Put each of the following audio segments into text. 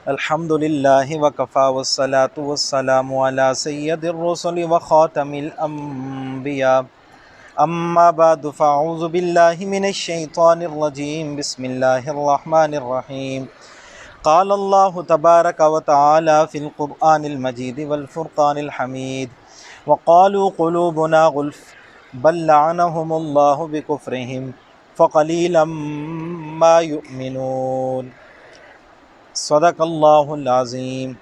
الحمد للہ وکفا والصلاة والسلام علی سید الرسل وخاتم الانبیاء اما بعد فاعوذ باللہ من الشیطان الرجیم بسم اللہ الرحمن الرحیم قال اللہ تبارک وتعالی فی القرآن المجید والفرقان الحمید وقالوا قلوبنا غلف بل لعنهم اللہ بکفرہم فقلیلا ما یؤمنون صدق اللہ العظیم۔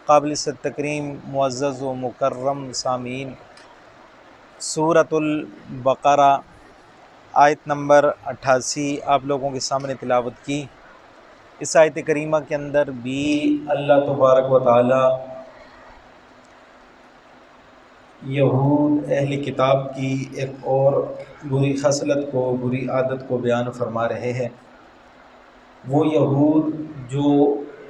قابل تکریم معزز و مکرم سامعین، سورۃ البقرہ آیت نمبر 88 آپ لوگوں کے سامنے تلاوت کی۔ اس آیت کریمہ کے اندر بھی اللہ تبارک و تعالی یہود اہل کتاب کی ایک اور بری خصلت کو، بری عادت کو بیان فرما رہے ہیں۔ وہ یہود جو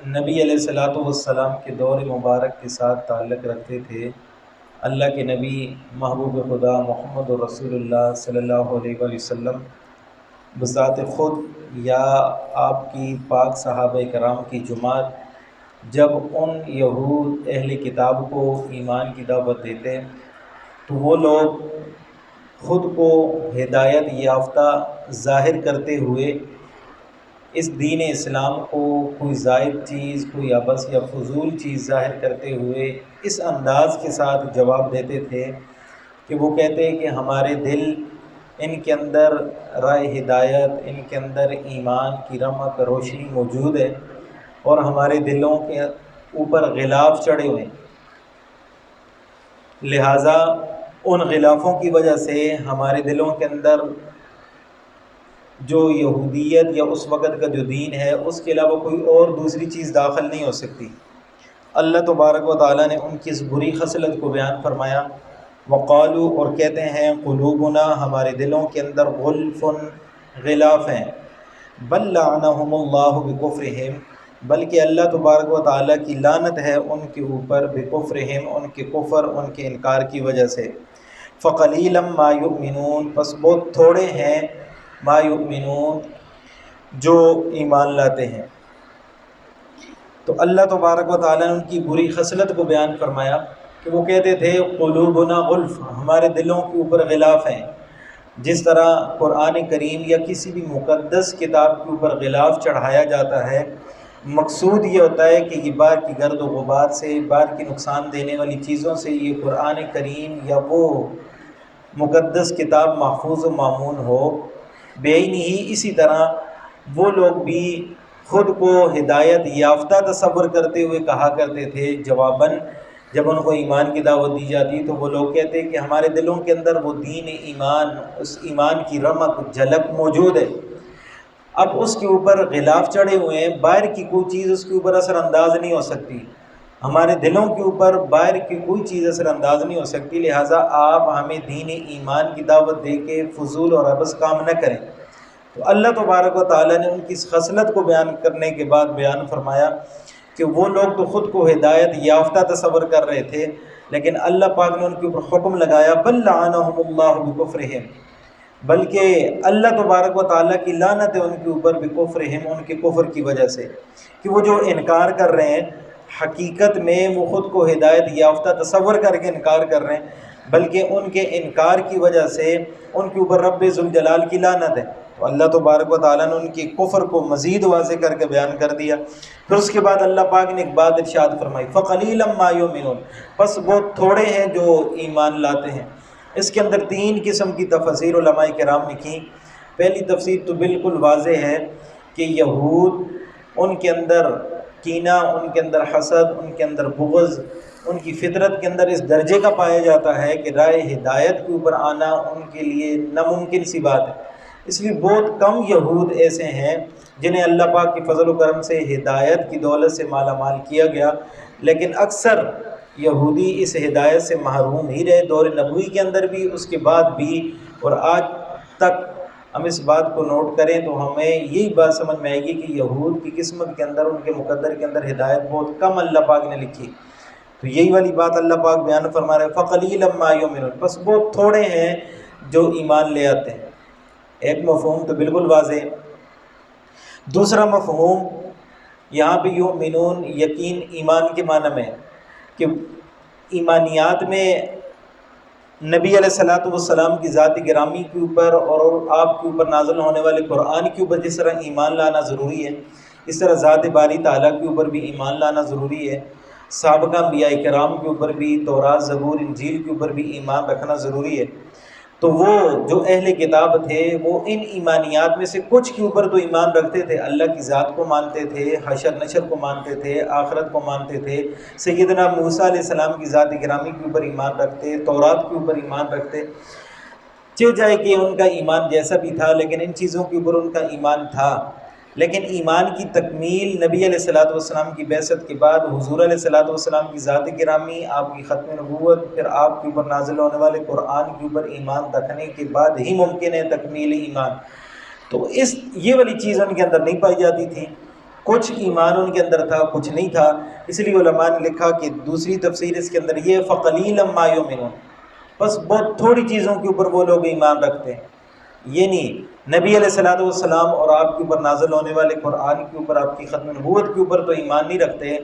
نبی علیہ الصلوۃ والسلام کے دور مبارک کے ساتھ تعلق رکھتے تھے، اللہ کے نبی محبوب خدا محمد رسول اللہ صلی اللہ علیہ وآلہ وسلم بذات خود یا آپ کی پاک صحابہ کرام کی جماعت جب ان یہود اہل کتاب کو ایمان کی دعوت دیتے تو وہ لوگ خود کو ہدایت یافتہ ظاہر کرتے ہوئے اس دین اسلام کو کوئی زائد چیز، کوئی عبث یا فضول چیز ظاہر کرتے ہوئے اس انداز کے ساتھ جواب دیتے تھے کہ وہ کہتے ہیں کہ ہمارے دل، ان کے اندر راہ ہدایت، ان کے اندر ایمان کی رمق روشنی موجود ہے اور ہمارے دلوں کے اوپر غلاف چڑھے ہوئے ہیں، لہٰذا ان غلافوں کی وجہ سے ہمارے دلوں کے اندر جو یہودیت یا اس وقت کا جو دین ہے اس کے علاوہ کوئی اور دوسری چیز داخل نہیں ہو سکتی۔ اللہ تبارک و تعالیٰ نے ان کی اس بری خصلت کو بیان فرمایا، وقالو، اور کہتے ہیں، قلوبنا، ہمارے دلوں کے اندر غلف، غلاف ہیں، بل لعنہم اللہ بکفرہم، بلکہ اللہ تبارک و تعالیٰ کی لعنت ہے ان کے اوپر، بکفرہم، ان کے کفر، ان کے انکار کی وجہ سے، فقلیلا ما یؤمنون، پس بہت تھوڑے ہیں، ما یؤمنون، جو ایمان لاتے ہیں۔ تو اللہ تبارک و تعالیٰ نے ان کی بری خصلت کو بیان فرمایا کہ وہ کہتے تھے قلوبنا غلف، ہمارے دلوں کے اوپر غلاف ہیں۔ جس طرح قرآن کریم یا کسی بھی مقدس کتاب کے اوپر غلاف چڑھایا جاتا ہے، مقصود یہ ہوتا ہے کہ یہ باہر کی گرد و غبار سے، باہر کی نقصان دینے والی چیزوں سے یہ قرآن کریم یا وہ مقدس کتاب محفوظ و مامون ہو۔ بے ہی اسی طرح وہ لوگ بھی خود کو ہدایت یافتہ تصور کرتے ہوئے کہا کرتے تھے، جواباً جب ان کو ایمان کی دعوت دی جاتی تو وہ لوگ کہتے کہ ہمارے دلوں کے اندر وہ دین ایمان، اس ایمان کی رمق، جھلک موجود ہے، اب اس کے اوپر غلاف چڑھے ہوئے ہیں، باہر کی کوئی چیز اس کے اوپر اثر انداز نہیں ہو سکتی، ہمارے دلوں کے اوپر باہر کی کوئی چیز اثر انداز نہیں ہو سکتی، لہٰذا آپ ہمیں دین ایمان کی دعوت دے کے فضول اور عبث کام نہ کریں۔ تو اللہ تبارک و تعالیٰ نے ان کی اس خصلت کو بیان کرنے کے بعد بیان فرمایا کہ وہ لوگ تو خود کو ہدایت یافتہ تصور کر رہے تھے، لیکن اللہ پاک نے ان کے اوپر حکم لگایا، بل لعنہم اللہ بکفرہم، بلکہ اللہ تبارک و تعالیٰ کی لعنت ہے ان کے اوپر، بکفرہم، ان کے کفر کی وجہ سے، کہ وہ جو انکار کر رہے ہیں حقیقت میں وہ خود کو ہدایت یافتہ تصور کر کے انکار کر رہے ہیں، بلکہ ان کے انکار کی وجہ سے ان کے اوپر رب ذوالجلال کی لعنت ہے۔ تو اللہ تبارک و تعالیٰ نے ان کے کفر کو مزید واضح کر کے بیان کر دیا۔ پھر اس کے بعد اللہ پاک نے ایک بات ارشاد فرمائی، فقلیلا ما یؤمنون، بس بہت تھوڑے ہیں جو ایمان لاتے ہیں۔ اس کے اندر 3 قسم کی تفسیر علماء کرام نے کی۔ پہلی تفسیر تو بالکل واضح ہے کہ یہود، ان کے اندر کینہ، ان کے اندر حسد، ان کے اندر بغض، ان کی فطرت کے اندر اس درجے کا پایا جاتا ہے کہ راہ ہدایت کے اوپر آنا ان کے لیے ناممکن سی بات ہے۔ اس لیے بہت کم یہود ایسے ہیں جنہیں اللہ پاک کی فضل و کرم سے ہدایت کی دولت سے مالا مال کیا گیا، لیکن اکثر یہودی اس ہدایت سے محروم ہی رہے، دور نبوی کے اندر بھی، اس کے بعد بھی، اور آج تک ہم اس بات کو نوٹ کریں تو ہمیں یہی بات سمجھ میں آئے گی کہ یہود کی قسمت کے اندر، ان کے مقدر کے اندر ہدایت بہت کم اللہ پاک نے لکھی۔ تو یہی والی بات اللہ پاک بیان فرما رہے، فقلیلا ما یؤمنون، بس بہت تھوڑے ہیں جو ایمان لے آتے ہیں۔ ایک مفہوم تو بالکل واضح، دوسرا مفہوم یہاں پہ یؤمنون یقین ایمان کے معنی میں کہ ایمانیات میں نبی علیہ الصلوۃ والسلام کی ذات گرامی کے اوپر اور آپ کے اوپر نازل ہونے والے قرآن کے اوپر جس طرح ایمان لانا ضروری ہے، اس طرح ذات باری تعالیٰ کے اوپر بھی ایمان لانا ضروری ہے۔ سابقہ انبیاء کرام کے اوپر بھی، تورات، زبور، انجیل کے اوپر بھی ایمان رکھنا ضروری ہے۔ تو وہ جو اہل کتاب تھے وہ ان ایمانیات میں سے کچھ کے اوپر تو ایمان رکھتے تھے، اللہ کی ذات کو مانتے تھے، حشر نشر کو مانتے تھے، آخرت کو مانتے تھے، سیدنا موسیٰ علیہ السلام کی ذات گرامی کے اوپر ایمان رکھتے، تورات کے اوپر ایمان رکھتے، چاہے کہ ان کا ایمان جیسا بھی تھا، لیکن ان چیزوں کے اوپر ان کا ایمان تھا۔ لیکن ایمان کی تکمیل نبی علیہ الصلوۃ والسلام کی بعثت کے بعد حضور علیہ الصلوۃ والسلام کی ذات گرامی، آپ کی ختم نبوت، پھر آپ کے اوپر نازل ہونے والے قرآن کے اوپر ایمان رکھنے کے بعد ہی ممکن ہے تکمیل ایمان۔ تو یہ والی چیز ان کے اندر نہیں پائی جاتی تھی، کچھ ایمان ان کے اندر تھا، کچھ نہیں تھا۔ اس لیے علماء نے لکھا کہ دوسری تفسیر اس کے اندر یہ فَقَلِيلًا مَا يُؤْمِنُونَ، بس بہت تھوڑی چیزوں کے اوپر وہ لوگ ایمان رکھتے ہیں۔ یہ نہیں نبی علیہ الصلوۃ والسلام اور آپ کے اوپر نازل ہونے والے قرآن کے اوپر، آپ کی ختم نبوت کے اوپر تو ایمان نہیں رکھتے،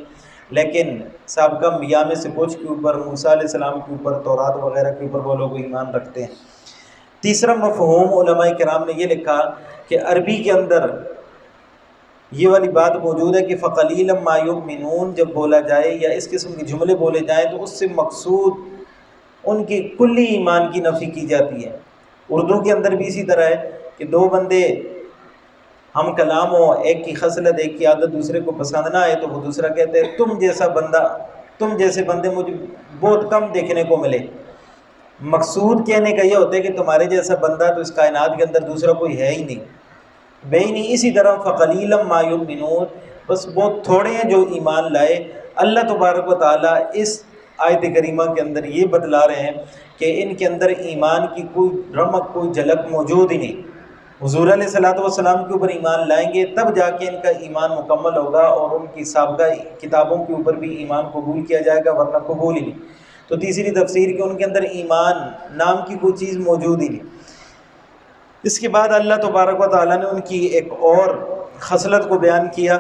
لیکن سابقہ انبیاء میں سے کچھ کے اوپر، موسیٰ علیہ السلام کے اوپر، تورات وغیرہ کے اوپر وہ لوگ ایمان رکھتے ہیں۔ تیسرا مفہوم علماء کرام نے یہ لکھا کہ عربی کے اندر یہ والی بات موجود ہے کہ فَقَلِيلًا مَا يُؤْمِنُونَ جب بولا جائے یا اس قسم کے جملے بولے جائیں تو اس سے مقصود ان کی کلی ایمان کی نفی کی جاتی ہے۔ اردو کے اندر بھی اسی طرح ہے کہ دو بندے ہم کلام ہو، ایک کی خصلت ایک کی عادت دوسرے کو پسند نہ آئے تو وہ دوسرا کہتے ہیں تم جیسے بندے مجھے بہت کم دیکھنے کو ملے۔ مقصود کہنے کا یہ ہوتا ہے کہ تمہارے جیسا بندہ تو اس کائنات کے اندر دوسرا کوئی ہے ہی نہیں، بے ہی نہیں۔ اسی طرح فَقَلِيلًا مَا يُؤْمِنُونَ، بس بہت تھوڑے ہیں جو ایمان لائے۔ اللہ تبارک و تعالیٰ اس آیت کریمہ کے اندر یہ بتلا رہے ہیں کہ ان کے اندر ایمان کی کوئی رمق، کوئی جھلک موجود ہی نہیں۔ حضور علیہ الصلوۃ والسلام کے اوپر ایمان لائیں گے تب جا کے ان کا ایمان مکمل ہوگا، اور ان کی سابقہ کتابوں کے اوپر بھی ایمان قبول کیا جائے گا، ورنہ قبول ہی نہیں۔ تو تیسری تفسیر کہ ان کے اندر ایمان نام کی کوئی چیز موجود ہی نہیں۔ اس کے بعد اللہ تبارک و تعالیٰ نے ان کی ایک اور خصلت کو بیان کیا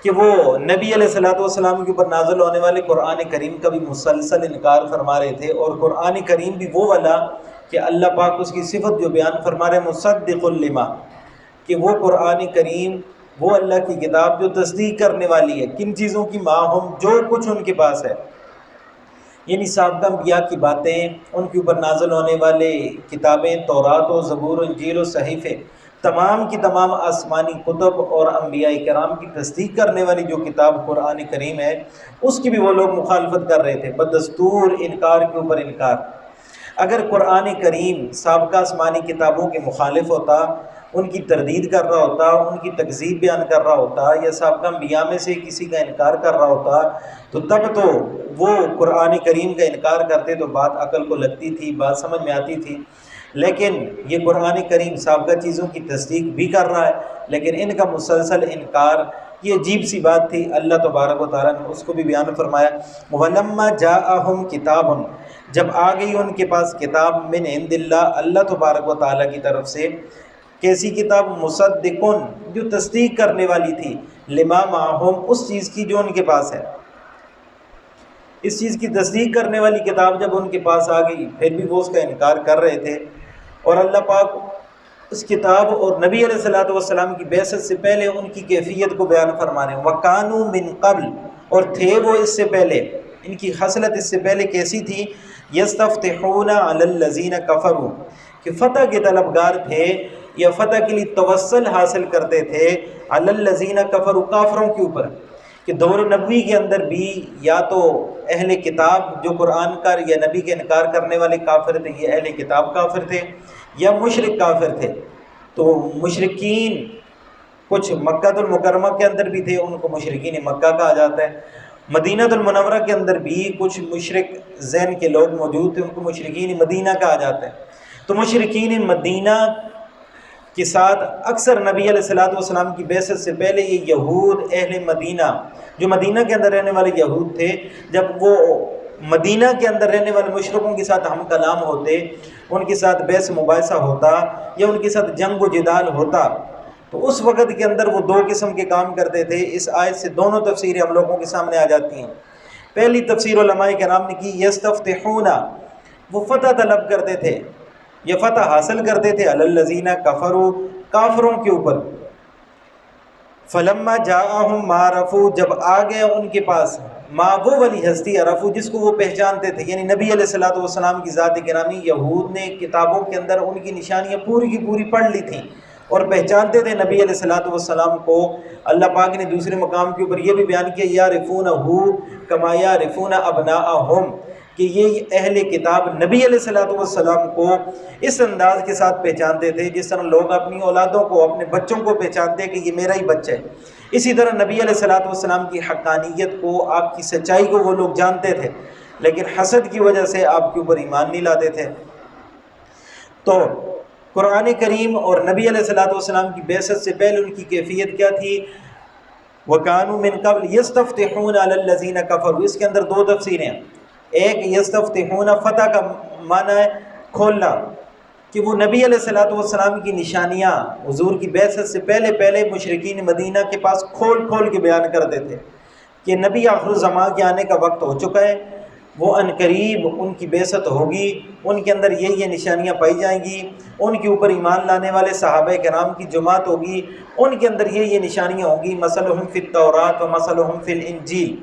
کہ وہ نبی علیہ الصلوۃ والسلام کے اوپر نازل ہونے والے قرآن کریم کا بھی مسلسل انکار فرما رہے تھے، اور قرآن کریم بھی وہ والا کہ اللہ پاک اس کی صفت جو بیان فرما رہے مصدق لما، کہ وہ قرآن کریم وہ اللہ کی کتاب جو تصدیق کرنے والی ہے کن چیزوں کی، ماہم جو کچھ ان کے پاس ہے، یعنی سابقہ انبیاء کی باتیں، ان کے اوپر نازل ہونے والے کتابیں، تورات و زبور و انجیل و صحیفے، تمام کی تمام آسمانی کتب اور انبیاء کرام کی تصدیق کرنے والی جو کتاب قرآن کریم ہے، اس کی بھی وہ لوگ مخالفت کر رہے تھے، بدستور انکار کے اوپر انکار۔ اگر قرآن کریم سابقہ آسمانی کتابوں کے مخالف ہوتا، ان کی تردید کر رہا ہوتا، ان کی تکذیب بیان کر رہا ہوتا، یا سابقہ انبیاء میں سے کسی کا انکار کر رہا ہوتا، تو تب تو وہ قرآن کریم کا انکار کرتے تو بات عقل کو لگتی تھی، بات سمجھ میں آتی تھی۔ لیکن یہ قرآن کریم سابقہ چیزوں کی تصدیق بھی کر رہا ہے، لیکن ان کا مسلسل انکار، یہ عجیب سی بات تھی۔ اللہ تبارک و تعالیٰ نے اس کو بھی بیان فرمایا، وَلَمَّا جَاءَهُمْ كِتَابٌ، جب آ گئی ان کے پاس کتاب، من عند اللہ، اللہ تبارک و تعالیٰ کی طرف سے، کیسی کتاب، مصدقن، جو تصدیق کرنے والی تھی، لما معہم، اس چیز کی جو ان کے پاس ہے۔ اس چیز کی تصدیق کرنے والی کتاب جب ان کے پاس آ گئی، پھر بھی وہ اس کا انکار کر رہے تھے۔ اور اللہ پاک اس کتاب اور نبی علیہ الصلوۃ والسلام کی بعثت سے پہلے ان کی کیفیت کو بیان فرما رہے ہیں، وَكَانُوا مِن قَبْلُ، اور تھے وہ اس سے پہلے، ان کی خصلت اس سے پہلے کیسی تھی، يَسْتَفْتِحُونَ عَلَى الَّذِينَ كَفَرُوا، کہ فتح کے طلبگار تھے یا فتح کے لیے توسل حاصل کرتے تھے، عَلَى الَّذِينَ كَفَرُوا، کافروں کے اوپر، کہ دور نبوی کے اندر بھی یا تو اہل کتاب جو قرآن کا یا نبی کے انکار کرنے والے کافر تھے، یہ اہل کتاب کافر تھے، یا مشرک کافر تھے۔ تو مشرکین کچھ مکہ المکرمہ کے اندر بھی تھے، ان کو مشرکین مکہ کہا جاتا ہے۔ مدینہ المنورہ کے اندر بھی کچھ مشرک ذہن کے لوگ موجود تھے، ان کو مشرکین مدینہ کہا جاتا ہے۔ تو مشرکین مدینہ کے ساتھ اکثر نبی علیہ الصلوۃ والسلام کی بعثت سے پہلے یہ یہود اہل مدینہ جو مدینہ کے اندر رہنے والے یہود تھے، جب وہ مدینہ کے اندر رہنے والے مشرکوں کے ساتھ ہم کلام ہوتے، ان کے ساتھ بحث مباحثہ ہوتا یا ان کے ساتھ جنگ و جدال ہوتا، تو تو اس وقت کے اندر وہ دو قسم کے کام کرتے تھے۔ اس آیت سے دونوں تفسیریں ہم لوگوں کے سامنے آ جاتی ہیں۔ پہلی تفسیر علماء کرام نے کی یستفتحون، وہ فتح طلب کرتے تھے، یہ فتح حاصل کرتے تھے علی الذین کفروا، کافروں کے اوپر۔ فلما جاءہم ما عرفوا، جب آ گیا ان کے پاس ما، وہ والی ہستی عرفوا جس کو وہ پہچانتے تھے، یعنی نبی علیہ الصلوۃ والسلام کی ذات گرامی۔ یہود نے کتابوں کے اندر ان کی نشانیاں پوری کی پوری پڑھ لی تھیں اور پہچانتے تھے نبی علیہ الصلوۃ والسلام کو۔ اللہ پاک نے دوسرے مقام کے اوپر یہ بھی بیان کیا یعرفونہ کما یعرفون ابناءہم، کہ یہ اہل کتاب نبی علیہ الصلوۃ والسلام کو اس انداز کے ساتھ پہچانتے تھے جس طرح لوگ اپنی اولادوں کو، اپنے بچوں کو پہچانتے ہیں کہ یہ میرا ہی بچہ ہے۔ اسی طرح نبی علیہ الصلوۃ والسلام کی حقانیت کو، آپ کی سچائی کو وہ لوگ جانتے تھے، لیکن حسد کی وجہ سے آپ کے اوپر ایمان نہیں لاتے تھے۔ تو قرآن کریم اور نبی علیہ الصلوۃ والسلام کی بعثت سے پہلے ان کی کیفیت کیا تھی؟ وَكَانُوا مِن قَبْلُ يَسْتَفْتِحُونَ عَلَى الَّذِينَ كَفَرُوا، اس کے اندر دو تفسیریں ہیں۔ ایک یستفتحون، فتح کا معنی ہے کھولنا، کہ وہ نبی علیہ الصلوۃ والسلام کی نشانیاں حضور کی بعثت سے پہلے مشرکین مدینہ کے پاس کھول کھول کے بیان کرتے تھے کہ نبی آخر الزمان کے آنے کا وقت ہو چکا ہے، وہ عنقریب ان کی بعثت ہوگی، ان کے اندر یہ نشانیاں پائی جائیں گی، ان کے اوپر ایمان لانے والے صحابہ کرام کی جماعت ہوگی، ان کے اندر یہ نشانیاں ہوں گی۔ مثلہم فی التوراۃ و مثلہم فی الانجیل،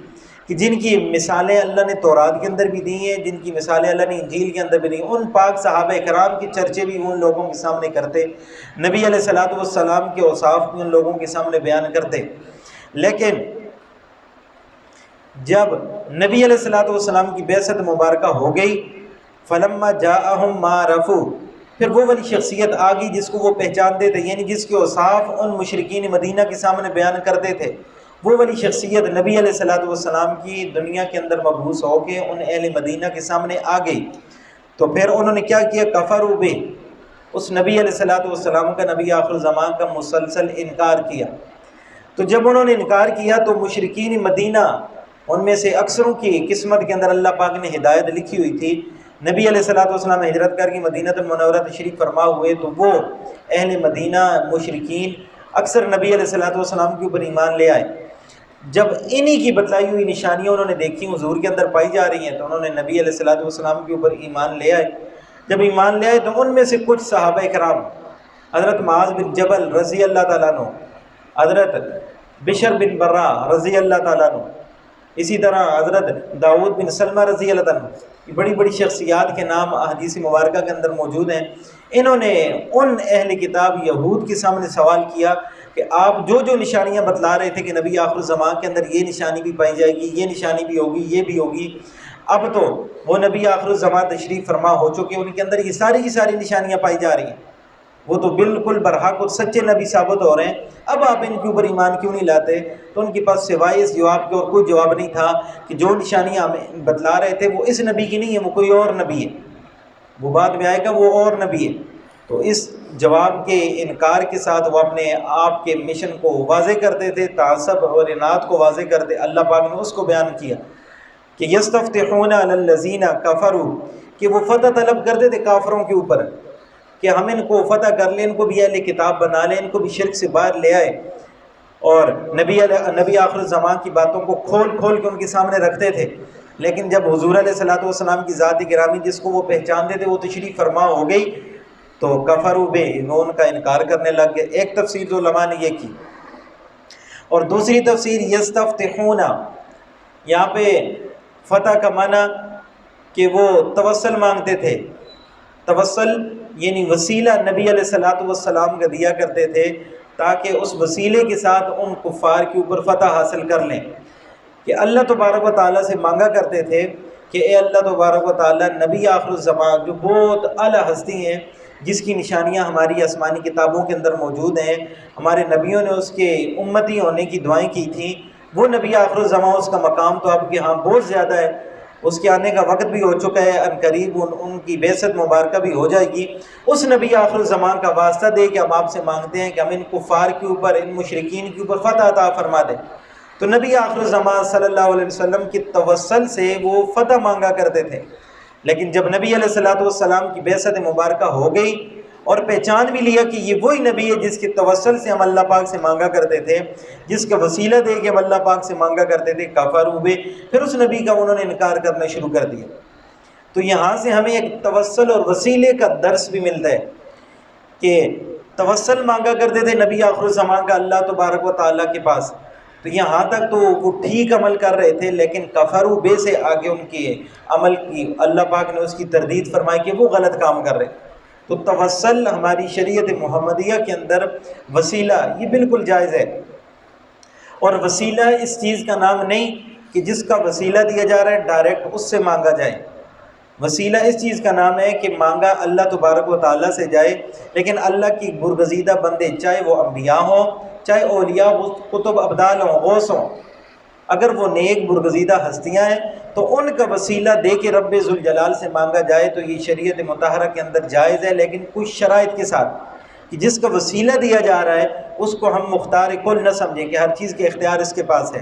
کہ جن کی مثالیں اللہ نے تورات کے اندر بھی دی ہیں، جن کی مثالیں اللہ نے انجیل کے اندر بھی دی ہیں، ان پاک صحابہ کرام کے چرچے بھی ان لوگوں کے سامنے کرتے، نبی علیہ الصلوۃ والسلام کے اوصاف بھی ان لوگوں کے سامنے بیان کرتے۔ لیکن جب نبی علیہ الصلوۃ والسلام کی بعثت مبارکہ ہو گئی، فلما جاءہم ما عرفوا، پھر وہ والی شخصیت آ گئی جس کو وہ پہچانتے تھے، یعنی جس کے اوصاف ان مشرکین مدینہ کے سامنے بیان کرتے تھے، وہ والی شخصیت نبی علیہ الصلوۃ والسلام کی دنیا کے اندر مبعوث ہو کے ان اہل مدینہ کے سامنے آ گئی۔ تو پھر انہوں نے کیا کیا؟ کفروا بہ، اس نبی علیہ الصلوۃ والسلام کا، نبی آخر الزمان کا مسلسل انکار کیا۔ تو جب انہوں نے انکار کیا تو مشرکین مدینہ، ان میں سے اکثروں کی قسمت کے اندر اللہ پاک نے ہدایت لکھی ہوئی تھی، نبی علیہ الصلوۃ والسلام ہجرت کر کے مدینہ المنورہ تشریف فرما ہوئے، تو وہ اہل مدینہ مشرکین اکثر نبی علیہ الصلوۃ والسلام کے اوپر ایمان لے آئے۔ جب انہی کی بتلائی ہوئی نشانیاں انہوں نے دیکھی حضور کے اندر پائی جا رہی ہیں، تو انہوں نے نبی علیہ الصلوۃ والسلام کے اوپر ایمان لے آئے۔ جب ایمان لے آئے تو ان میں سے کچھ صحابہ کرام، حضرت معاذ بن جبل رضی اللہ تعالیٰ عنہ، حضرت بشر بن برہ رضی اللہ تعالیٰ عنہ، اسی طرح حضرت داؤد بن سلمہ رضی اللہ عنہ، یہ بڑی بڑی شخصیات کے نام احادیث مبارکہ کے اندر موجود ہیں۔ انہوں نے ان اہل کتاب یہود کے سامنے سوال کیا کہ آپ جو نشانیاں بتلا رہے تھے کہ نبی آخر الزمان کے اندر یہ نشانی بھی پائی جائے گی، یہ نشانی بھی ہوگی، یہ بھی ہوگی، اب تو وہ نبی آخر الزمان تشریف فرما ہو چکے، ان کے اندر یہ ساری کی ساری نشانیاں پائی جا رہی ہیں، وہ تو بالکل برحق اور سچے نبی ثابت ہو رہے ہیں، اب آپ ان کے اوپر ایمان کیوں نہیں لاتے؟ تو ان کے پاس سوائے اس جواب کے اور کوئی جواب نہیں تھا کہ جو نشانیاں ہمیں بتلا رہے تھے وہ اس نبی کی نہیں ہے، وہ کوئی اور نبی ہے، وہ بعد میں آئے گا، وہ اور نبی ہے۔ تو اس جواب کے انکار کے ساتھ وہ اپنے آپ کے مشن کو واضح کرتے تھے، تعصب اور اناد کو واضح کرتے۔ اللہ پاک نے اس کو بیان کیا کہ یستفتحون علی الذین کفروا، کہ وہ فتح طلب کرتے تھے کافروں کے اوپر کہ ہم ان کو فتح کر لیں، ان کو بھی اہل کتاب بنا لیں، ان کو بھی شرک سے باہر لے آئے، اور نبی آخر الزمان کی باتوں کو کھول کھول کے ان کے سامنے رکھتے تھے۔ لیکن جب حضور علیہ الصلوۃ والسلام کی ذات گرامی جس کو وہ پہچانتے تھے وہ تشریف فرما ہو گئی تو کفروا بہ، وہ ان کا انکار کرنے لگ گئے۔ ایک تفسیر تو علماء نے یہ کی، اور دوسری تفسیر یستفتحون، یہاں پہ فتح کا معنی کہ وہ توسل مانگتے تھے، توسل یعنی وسیلہ نبی علیہ الصلوۃ والسلام کا دیا کرتے تھے تاکہ اس وسیلے کے ساتھ ان کفار کے اوپر فتح حاصل کر لیں، کہ اللہ تبارک و تعالیٰ سے مانگا کرتے تھے کہ اے اللہ تبارک و تعالیٰ، نبی آخر الزمان جو بہت اعلیٰ ہستی ہیں جس کی نشانیاں ہماری آسمانی کتابوں کے اندر موجود ہیں، ہمارے نبیوں نے اس کے امتی ہونے کی دعائیں کی تھیں، وہ نبی آخر الزمان، اس کا مقام تو آپ کے ہاں بہت زیادہ ہے، اس کے آنے کا وقت بھی ہو چکا ہے، عنقریب ان کی بعثت مبارکہ بھی ہو جائے گی، اس نبی آخر الزمان کا واسطہ دے کہ ہم آپ سے مانگتے ہیں کہ ہم ان کفار کے اوپر، ان مشرکین کے اوپر فتح عطا فرما دیں۔ تو نبی آخر الزمان صلی اللہ علیہ وسلم کی توسل سے وہ فتح مانگا کرتے تھے۔ لیکن جب نبی علیہ الصلوۃ والسلام کی بعثت مبارکہ ہو گئی اور پہچان بھی لیا کہ یہ وہی نبی ہے جس کے توسل سے ہم اللہ پاک سے مانگا کرتے تھے، جس کا وسیلہ دے کے ہم اللہ پاک سے مانگا کرتے تھے، کفروا بہ، پھر اس نبی کا انہوں نے انکار کرنا شروع کر دیا۔ تو یہاں سے ہمیں ایک توسل اور وسیلے کا درس بھی ملتا ہے کہ توسل مانگا کرتے تھے نبی آخر الزمان کا اللہ تبارک و تعالیٰ کے پاس، تو یہاں تک تو وہ ٹھیک عمل کر رہے تھے، لیکن کفروا بہ سے آگے ان کے عمل کی اللہ پاک نے اس کی تردید فرمائی کہ وہ غلط کام کر رہے۔ تو توسل ہماری شریعت محمدیہ کے اندر وسیلہ یہ بالکل جائز ہے، اور وسیلہ اس چیز کا نام نہیں کہ جس کا وسیلہ دیا جا رہا ہے ڈائریکٹ اس سے مانگا جائے۔ وسیلہ اس چیز کا نام ہے کہ مانگا اللہ تبارک و تعالیٰ سے جائے، لیکن اللہ کی برگزیدہ بندے، چاہے وہ انبیاء ہوں، چاہے اولیاء، قطب، ابدال ہوں، غوث ہوں، اگر وہ نیک برگزیدہ ہستیاں ہیں تو ان کا وسیلہ دے کے رب ذوالجلال سے مانگا جائے تو یہ شریعت مطہرہ کے اندر جائز ہے، لیکن کچھ شرائط کے ساتھ کہ جس کا وسیلہ دیا جا رہا ہے اس کو ہم مختار کل نہ سمجھیں کہ ہر چیز کے اختیار اس کے پاس ہے،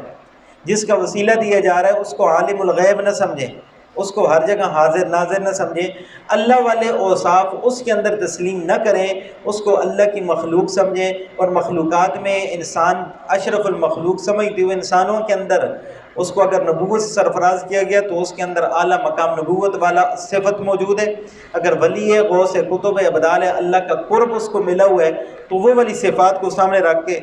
جس کا وسیلہ دیا جا رہا ہے اس کو عالم الغیب نہ سمجھیں، اس کو ہر جگہ حاضر ناظر نہ سمجھیں، اللہ والے اوصاف اس کے اندر تسلیم نہ کریں، اس کو اللہ کی مخلوق سمجھیں، اور مخلوقات میں انسان اشرف المخلوق سمجھتے ہوئے انسانوں کے اندر اس کو اگر نبوت سے سرفراز کیا گیا تو اس کے اندر اعلیٰ مقام نبوت والا صفت موجود ہے، اگر ولی ہے، غوث ہے، قطب ہے، ابدال ہے، اللہ کا قرب اس کو ملا ہوا ہے تو وہ والی صفات کو سامنے رکھ کے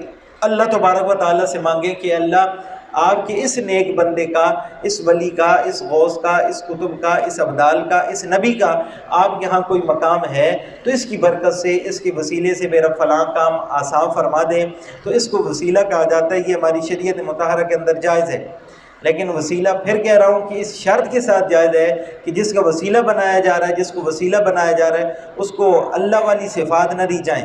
اللہ تبارک و تعالیٰ سے مانگیں کہ اللہ آپ کے اس نیک بندے کا، اس ولی کا، اس غوث کا، اس قطب کا، اس ابدال کا، اس نبی کا آپ کے ہاں کوئی مقام ہے تو اس کی برکت سے، اس کے وسیلے سے میرا فلاں کام آسان فرما دیں، تو اس کو وسیلہ کہا جاتا ہے۔ یہ ہماری شریعت مطہرہ کے اندر جائز ہے، لیکن وسیلہ پھر کہہ رہا ہوں کہ اس شرط کے ساتھ جائز ہے کہ جس کا وسیلہ بنایا جا رہا ہے، جس کو وسیلہ بنایا جا رہا ہے اس کو اللہ والی صفات نہ دی جائیں،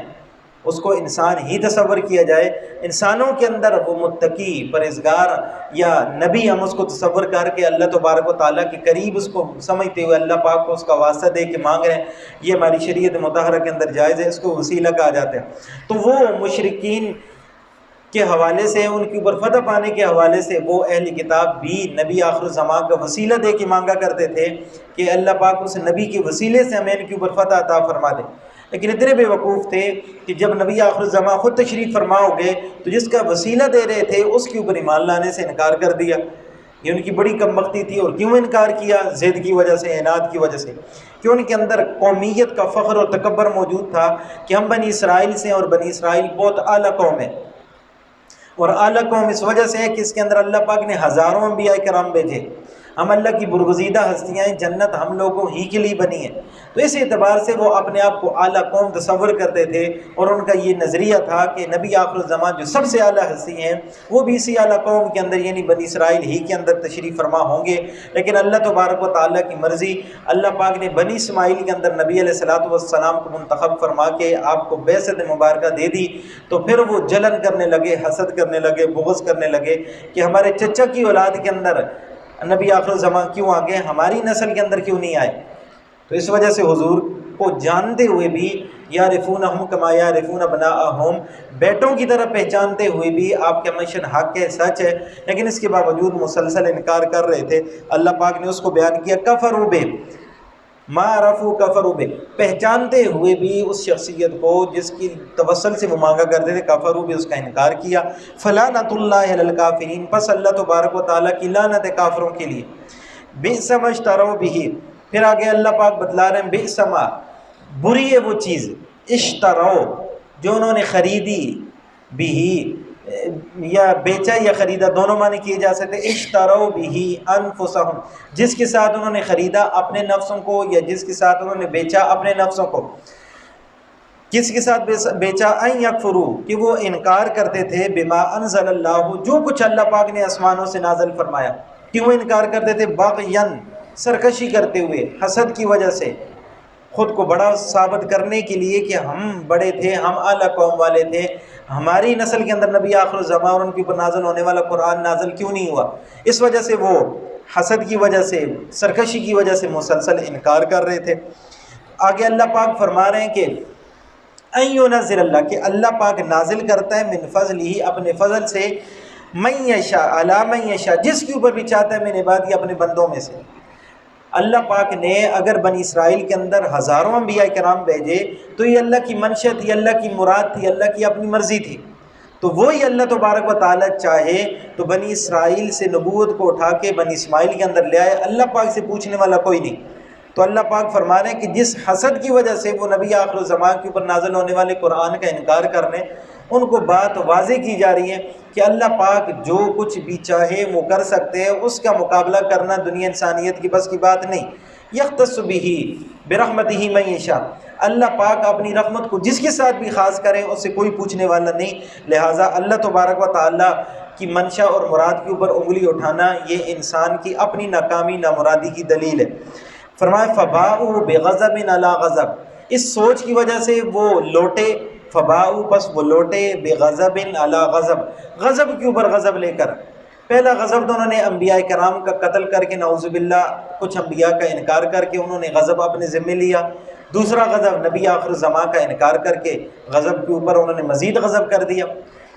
اس کو انسان ہی تصور کیا جائے، انسانوں کے اندر وہ متقی، پرہیزگار یا نبی ہم اس کو تصور کر کے اللہ تبارک و تعالیٰ کے قریب اس کو سمجھتے ہوئے اللہ پاک کو اس کا واسطہ دے کے مانگ رہے ہیں، یہ ہماری شریعت مطہرہ کے اندر جائز ہے، اس کو وسیلہ کہا جاتا ہے۔ تو وہ مشرکین کے حوالے سے، ان کے اوپر فتح پانے کے حوالے سے وہ اہل کتاب بھی نبی آخر الزمان کا وسیلہ دے کے مانگا کرتے تھے کہ اللہ پاک اس نبی کے وسیلے سے ہمیں ان کے اوپر فتح عطا فرما دے، لیکن اتنے بے وقوف تھے کہ جب نبی آخر الزمان خود تشریف فرما ہو گئے تو جس کا وسیلہ دے رہے تھے اس کے اوپر ایمان لانے سے انکار کر دیا۔ یہ ان کی بڑی کم بختی تھی، اور کیوں انکار کیا؟ ضد کی وجہ سے، عناد کی وجہ سے، کہ ان کے اندر قومیت کا فخر اور تکبر موجود تھا کہ ہم بنی اسرائیل سے ہیں، اور بنی اسرائیل بہت اعلیٰ قوم ہے، اور اعلیٰ قوم اس وجہ سے ہے کہ اس کے اندر اللہ پاک نے ہزاروں انبیاء کرام بھیجے، ہم اللہ کی برگزیدہ ہستیاں ہیں، جنت ہم لوگوں ہی کے لیے بنی ہے، تو اس اعتبار سے وہ اپنے آپ کو اعلیٰ قوم تصور کرتے تھے، اور ان کا یہ نظریہ تھا کہ نبی آخر الزمان جو سب سے اعلیٰ ہستی ہیں وہ بھی اسی اعلیٰ قوم کے اندر یعنی بنی اسرائیل ہی کے اندر تشریف فرما ہوں گے، لیکن اللہ تبارک و تعالیٰ کی مرضی، اللہ پاک نے بنی اسماعیل کے اندر نبی علیہ الصلوۃ والسلام کو منتخب فرما کے آپ کو بعثت مبارکہ دے دی، تو پھر وہ جلن کرنے لگے، حسد کرنے لگے، بغض کرنے لگے کہ ہمارے چچا کی اولاد کے اندر نبی آخر الزمان کیوں آ گئے، ہماری نسل کے اندر کیوں نہیں آئے؟ تو اس وجہ سے حضور کو جانتے ہوئے بھی یعرفونہم کما یعرفون ابناءہم، بیٹوں کی طرح پہچانتے ہوئے بھی آپ کا مشن حق ہے، سچ ہے، لیکن اس کے باوجود مسلسل انکار کر رہے تھے۔ اللہ پاک نے اس کو بیان کیا کفروا بہ، ما عرفوا کفروا بہ، پہچانتے ہوئے بھی اس شخصیت کو جس کی توسل سے وہ مانگا کرتے تھے، کفروا بہ، اس کا انکار کیا۔ فلعنۃ اللہ علی الکافرین، پس اللہ تبارک و تعالیٰ کی لعنت ہے کافروں کے لیے۔ بئس ما اشتروا بہ، پھر آگے اللہ پاک بتلا رہے ہیں بئس ما، بری ہے وہ چیز، اشتروا، جو انہوں نے خریدی، بھی یا بیچا یا خریدا، دونوں معنی کیے جا سکتے، اشتروا بہ انفسہم، جس کے ساتھ انہوں نے خریدا اپنے نفسوں کو، یا جس کے ساتھ انہوں نے بیچا اپنے نفسوں کو۔ کس کے ساتھ بیچا؟ ان یکفروا، کہ وہ انکار کرتے تھے، بما انزل اللہ، جو کچھ اللہ پاک نے آسمانوں سے نازل فرمایا۔ کیوں انکار کرتے تھے؟ بغیاً، سرکشی کرتے ہوئے، حسد کی وجہ سے، خود کو بڑا ثابت کرنے کے لیے کہ ہم بڑے تھے، ہم اعلیٰ قوم والے تھے، ہماری نسل کے اندر نبی آخر الزمان اور ان کے اوپر نازل ہونے والا قرآن نازل کیوں نہیں ہوا؟ اس وجہ سے وہ حسد کی وجہ سے، سرکشی کی وجہ سے مسلسل انکار کر رہے تھے۔ آگے اللہ پاک فرما رہے ہیں کہ ان ینزل اللہ، کہ اللہ پاک نازل کرتا ہے من فضلہ، اپنے فضل سے، من یشاء علی من یشاء، جس کے اوپر بھی چاہتا ہے من عبادی، اپنے بندوں میں سے۔ اللہ پاک نے اگر بنی اسرائیل کے اندر ہزاروں انبیاء کرام بھیجے تو یہ اللہ کی منشا تھی، اللہ کی مراد تھی، اللہ کی اپنی مرضی تھی۔ تو وہی اللہ تبارک و تعالیٰ چاہے تو بنی اسرائیل سے نبوت کو اٹھا کے بنی اسماعیل کے اندر لے آئے، اللہ پاک سے پوچھنے والا کوئی نہیں۔ تو اللہ پاک فرما رہے ہیں کہ جس حسد کی وجہ سے وہ نبی آخر الزمان کے اوپر نازل ہونے والے قرآن کا انکار کرنے، ان کو بات واضح کی جا رہی ہے کہ اللہ پاک جو کچھ بھی چاہے وہ کر سکتے ہیں، اس کا مقابلہ کرنا دنیا انسانیت کی بس کی بات نہیں۔ یختص بہ برحمتہ من یشاء، اللہ پاک اپنی رحمت کو جس کے ساتھ بھی خاص کریں اس سے کوئی پوچھنے والا نہیں، لہٰذا اللہ تبارک و تعالیٰ کی منشا اور مراد کے اوپر انگلی اٹھانا یہ انسان کی اپنی ناکامی نامرادی کی دلیل ہے۔ فرمایا فباؤوا بغضب علی غضب، اس سوچ کی وجہ سے وہ لوٹے، فباؤوا پس وہ لوٹے، بغضب علی غضب، غضب کے اوپر غضب لے کر۔ پہلا غضب تو انہوں نے انبیاء کرام کا قتل کر کے، نعوذ باللہ کچھ انبیاء کا انکار کر کے انہوں نے غضب اپنے ذمے لیا۔ دوسرا غضب نبی آخر الزمان کا انکار کر کے غضب کے اوپر انہوں نے مزید غضب کر دیا۔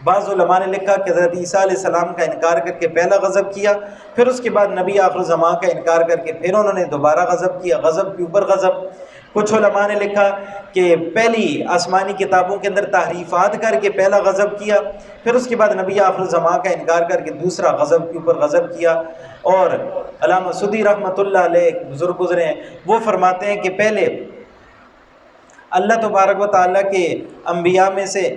بعض علماء نے لکھا کہ حضرت عیسیٰ علیہ السلام کا انکار کر کے پہلا غضب کیا، پھر اس کے بعد نبی آخر الزمان کا انکار کر کے پھر انہوں نے دوبارہ غضب کیا، غضب کے اوپر غضب۔ کچھ علماء نے لکھا کہ پہلی آسمانی کتابوں کے اندر تحریفات کر کے پہلا غضب کیا، پھر اس کے بعد نبی آخر الزمان کا انکار کر کے دوسرا غضب کے اوپر غضب کیا۔ اور علامہ سدی رحمۃ اللہ علیہ بزرگ گزرے ہیں، وہ فرماتے ہیں کہ پہلے اللہ تبارک و تعالیٰ کے انبیاء میں سے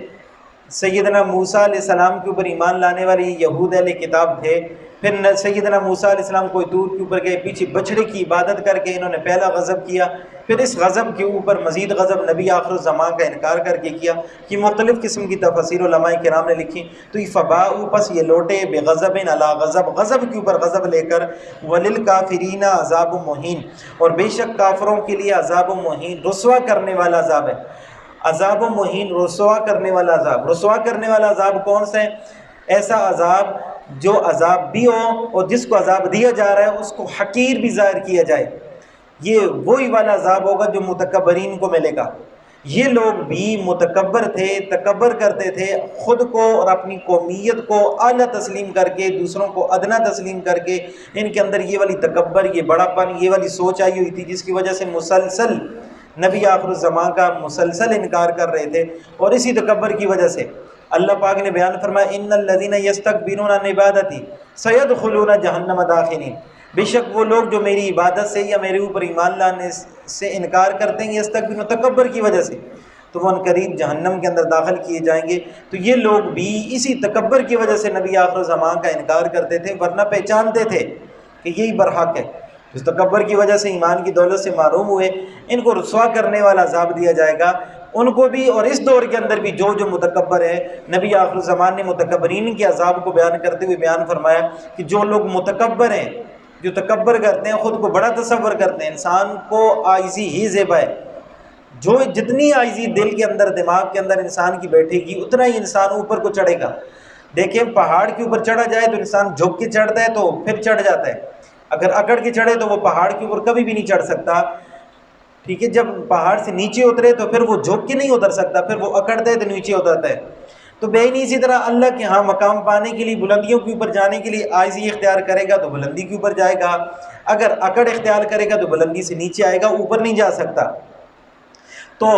سیدنا موسیٰ علیہ السلام کے اوپر ایمان لانے والی یہود اہل کتاب تھے، پھر سیدنا موسیٰ علیہ السلام کوئی طور کے اوپر گئے، پیچھے بچھڑے کی عبادت کر کے انہوں نے پہلا غضب کیا، پھر اس غضب کے اوپر مزید غضب نبی آخر الزمان کا انکار کر کے کیا، کہ مختلف قسم کی تفاسیر علماء کرام نے لکھی۔ تو یہ فباؤ پس یہ لوٹے بغضب علی غضب، غضب کے اوپر غضب لے کر، وللکافرین عذاب مہین، اور بے شک کافروں کے لیے عذاب مہین، رسوا کرنے والا عذاب ہے۔ عذاب مہین، رسوا کرنے والا عذاب۔ رسوا کرنے والا عذاب کون سا ہے؟ ایسا عذاب جو عذاب بھی ہو اور جس کو عذاب دیا جا رہا ہے اس کو حقیر بھی ظاہر کیا جائے، یہ وہی والا عذاب ہوگا جو متکبرین کو ملے گا۔ یہ لوگ بھی متکبر تھے، تکبر کرتے تھے، خود کو اور اپنی قومیت کو اعلیٰ تسلیم کر کے دوسروں کو ادنا تسلیم کر کے، ان کے اندر یہ والی تکبر، یہ بڑا پن، یہ والی سوچ آئی ہوئی تھی، جس کی وجہ سے مسلسل نبی آخر الزمان کا مسلسل انکار کر رہے تھے۔ اور اسی تکبر کی وجہ سے اللہ پاک نے بیان فرمایا ان الذین یستکبرون عن عبادتی سیدخلون جہنم داخرین، بے شک وہ لوگ جو میری عبادت سے یا میرے اوپر ایمان لانے سے انکار کرتے ہیں، یستکبرون تکبر کی وجہ سے، تو وہ عنقریب جہنم کے اندر داخل کیے جائیں گے۔ تو یہ لوگ بھی اسی تکبر کی وجہ سے نبی آخر الزمان کا انکار کرتے تھے، ورنہ پہچانتے تھے کہ یہی برحق ہے۔ اس تکبر کی وجہ سے ایمان کی دولت سے محروم ہوئے، ان کو رسوا کرنے والا عذاب دیا جائے گا ان کو بھی۔ اور اس دور کے اندر بھی جو متکبر ہے، نبی آخر الزمان نے متکبرین کے عذاب کو بیان کرتے ہوئے بیان فرمایا کہ جو لوگ متکبر ہیں، جو تکبر کرتے ہیں، خود کو بڑا تصور کرتے ہیں، انسان کو عاجزی ہی زیبا ہے۔ جو جتنی عاجزی دل کے اندر، دماغ کے اندر انسان کی بیٹھے گی، اتنا ہی انسان اوپر کو چڑھے گا۔ دیکھیں پہاڑ کے اوپر چڑھا جائے تو انسان جھک کے چڑھتا ہے تو پھر چڑھ جاتا ہے، اگر اکڑ کے چڑھے تو وہ پہاڑ کے اوپر کبھی بھی نہیں چڑھ سکتا، ٹھیک ہے۔ جب پہاڑ سے نیچے اترے تو پھر وہ جھک کے نہیں اتر سکتا، پھر وہ اکڑتا ہے تو نیچے اترتا ہے۔ تو بے نہیں اسی طرح اللہ کے ہاں مقام پانے کے لیے، بلندیوں کے اوپر جانے کے لیے عاجزی اختیار کرے گا تو بلندی کے اوپر جائے گا، اگر اکڑ اختیار کرے گا تو بلندی سے نیچے آئے گا، اوپر نہیں جا سکتا۔ تو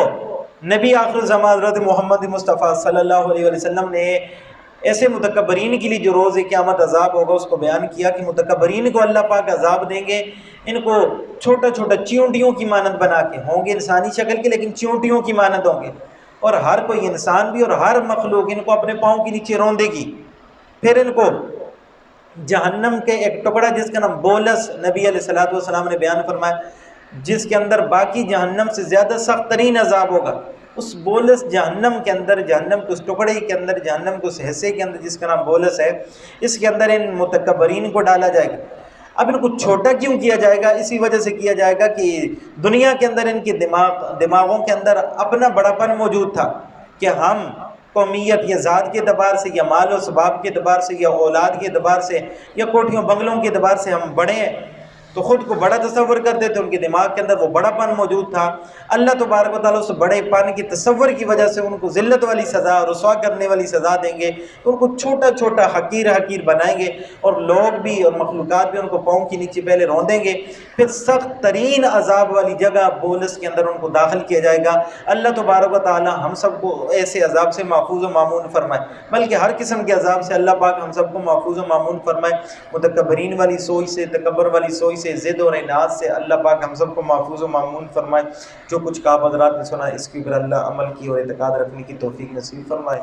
نبی آخر الزمان حضرت محمد مصطفیٰ صلی اللہ علیہ وسلم نے ایسے متکبرین کے لیے جو روز قیامت عذاب ہوگا اس کو بیان کیا کہ متکبرین کو اللہ پاک عذاب دیں گے، ان کو چھوٹا چھوٹا چیونٹیوں کی مانند بنا کے، ہوں گے انسانی شکل کے لیکن چیونٹیوں کی مانند ہوں گے، اور ہر کوئی انسان بھی اور ہر مخلوق ان کو اپنے پاؤں کے نیچے روندے گی۔ پھر ان کو جہنم کے ایک ٹکڑا جس کا نام بولس، نبی علیہ الصلوۃ والسلام نے بیان فرمایا، جس کے اندر باقی جہنم سے زیادہ سخت ترین عذاب ہوگا، اس بولس جہنم کے اندر، جہنم کے اس ٹکڑے کے اندر، جہنم کے اس حصے کے اندر جس کا نام بولس ہے، اس کے اندر ان متکبرین کو ڈالا جائے گا۔ اب ان کو چھوٹا کیوں کیا جائے گا؟ اسی وجہ سے کیا جائے گا کہ دنیا کے اندر ان کے دماغوں کے اندر اپنا بڑا پن موجود تھا کہ ہم قومیت یا ذات کے اعتبار سے یا مال و اسباب کے اعتبار سے یا اولاد کے اعتبار سے یا کوٹھیوں بنگلوں کے اعتبار سے ہم بڑے ہیں، تو خود کو بڑا تصور کرتے تھے، ان کے دماغ کے اندر وہ بڑا پن موجود تھا۔ اللہ تبارک و تعالیٰ اس بڑے پن کی تصور کی وجہ سے ان کو ذلت والی سزا، رسوا کرنے والی سزا دیں گے، ان کو چھوٹا چھوٹا حقیر حقیر بنائیں گے، اور لوگ بھی اور مخلوقات بھی ان کو پاؤں کے نیچے پہلے روندیں گے، پھر سخت ترین عذاب والی جگہ بولس کے اندر ان کو داخل کیا جائے گا۔ اللہ تبارک و تعالیٰ ہم سب کو ایسے عذاب سے محفوظ و معمون فرمائے، بلکہ ہر قسم کے عذاب سے اللہ پاک ہم سب کو محفوظ و معمون فرمائے۔ متکبرین والی سوچ سے، تکبر والی سوچ سے، ضد اور اناد سے اللہ پاک ہم سب کو محفوظ و معمون فرمائے۔ جو کچھ آپ حضرات نے سنا اس کے اوپر اللہ عمل کی اور اعتقاد رکھنے کی توفیق نصیب فرمائے۔